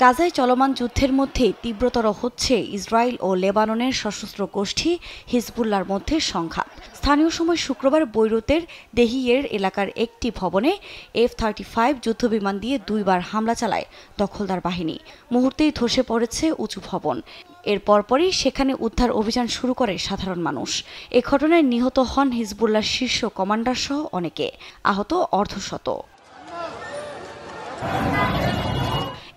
গাজায় চলমান যুদ্ধের মধ্যে তীব্রতর হচ্ছে ইসরায়েল ও লেবাননের সশস্ত্র গোষ্ঠী হিজবুল্লাহর মধ্যে সংঘাত। স্থানীয় সময় শুক্রবার বৈরুতের দেহিয়ের এলাকার একটি ভবনে F-35 যুদ্ধবিমান দিয়ে 2 বার হামলা চালায় দখলদার বাহিনী। মুহূর্তেই ধসে পড়েছে উঁচু ভবন। এর পরপরই সেখানে উদ্ধার অভিযান শুরু করে সাধারণ মানুষ। এ ঘটনায় নিহত হন হিজবুল্লাহর শীর্ষ কমান্ডার সহ অনেকে, আহত অর্ধশত।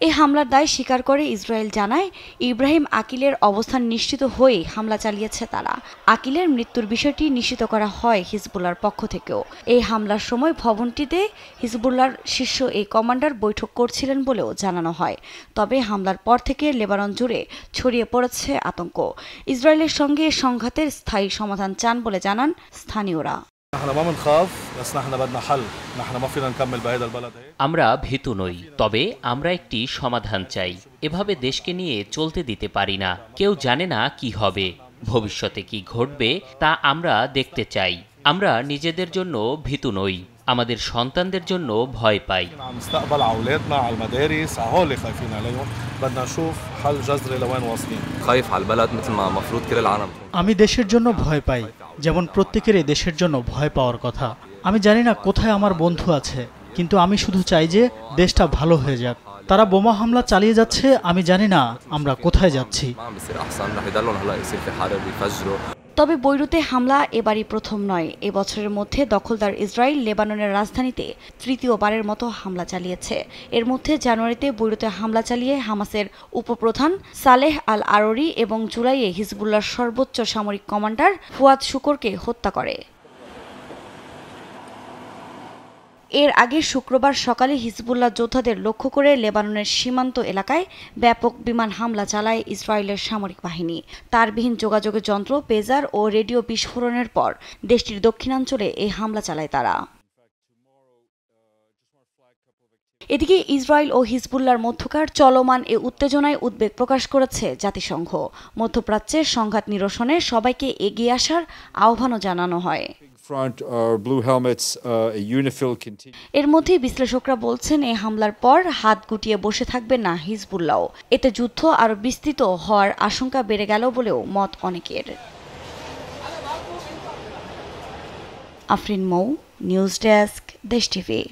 এই হামলার দায় স্বীকার করে ইসরায়েল জানায়, ইব্রাহিম আকিলের অবস্থান নিশ্চিত হয়েই হামলা চালিয়েছে তারা। আকিলের মৃত্যুর বিষয়টি নিশ্চিত করা হয় হিজবুল্লাহর পক্ষ থেকেও। এই হামলার সময় ভবনটিতে হিজবুল্লাহর শীর্ষ এই কমান্ডার বৈঠক করছিলেন বলেও জানানো হয়। তবে হামলার পর থেকে লেবানন জুড়ে ছড়িয়ে পড়েছে আতঙ্ক। ইসরায়েলের সঙ্গে সংঘাতের স্থায়ী সমাধান চান বলে জানান স্থানীয়রা। আমরা ভীতু নই, তবে আমরা একটি সমাধান চাই। এভাবে দেশকে নিয়ে চলতে দিতে পারি না। কেউ জানে না কি হবে, ভবিষ্যতে কি ঘটবে তা আমরা দেখতে চাই। আমরা নিজেদের জন্য ভীতু নই, আমাদের সন্তানদের জন্য ভয় পাই। আমি দেশের জন্য ভয় পাই, যেমন প্রত্যেকেরই দেশের জন্য ভয় পাওয়ার কথা। আমি জানি না কোথায় আমার বন্ধু আছে, কিন্তু আমি শুধু চাই যে দেশটা ভালো হয়ে যাক। তারা বোমা হামলা চালিয়ে যাচ্ছে, আমি জানি না আমরা কোথায় যাচ্ছি। তবে বৈরুতে হামলা এবারই প্রথম নয়। এবছরের মধ্যে দখলদার ইসরায়েল লেবাননের রাজধানীতে তৃতীয়বারের মতো হামলা চালিয়েছে। এর মধ্যে জানুয়ারিতে বৈরুতে হামলা চালিয়ে হামাসের উপপ্রধান সালেহ আল আররি এবং জুলাইয়ে হিজবুল্লাহর সর্বোচ্চ সামরিক কমান্ডার ফুয়াদ শুকরকে হত্যা করে। এর আগে শুক্রবার সকালে হিজবুল্লাহ যোদ্ধাদের লক্ষ্য করে লেবাননের সীমান্ত এলাকায় ব্যাপক বিমান হামলা চালায় ইসরায়েলের সামরিক বাহিনী। তারবিহীন যোগাযোগের যন্ত্র, পেজার ও রেডিও বিস্ফোরণের পর দেশটির দক্ষিণাঞ্চলে এই হামলা চালায় তারা। এদিকে ইসরায়েল ও হিজবুল্লাহর মধ্যকার চলমান এ উত্তেজনায় উদ্বেগ প্রকাশ করেছে জাতিসংঘ। মধ্যপ্রাচ্যের সংঘাত নিরসনে সবাইকে এগিয়ে আসার আহ্বানও জানানো হয়। এর মধ্যেই বিশ্লেষকরা বলছেন, এই হামলার পর হাত গুটিয়ে বসে থাকবে না হিজবুল্লাহ। এতে যুদ্ধ আরও বিস্তৃত হওয়ার আশঙ্কা বেড়ে গেল বলেও মত অনেকের। আফরিন মৌ, নিউজ ডেস্ক, দেশ টিভি।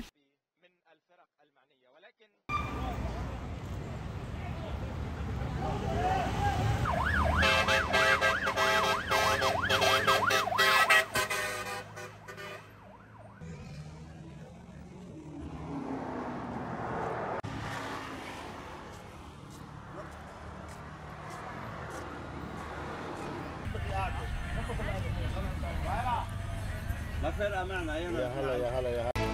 ما فرق معنا يا هلا يا هلا يا هلا.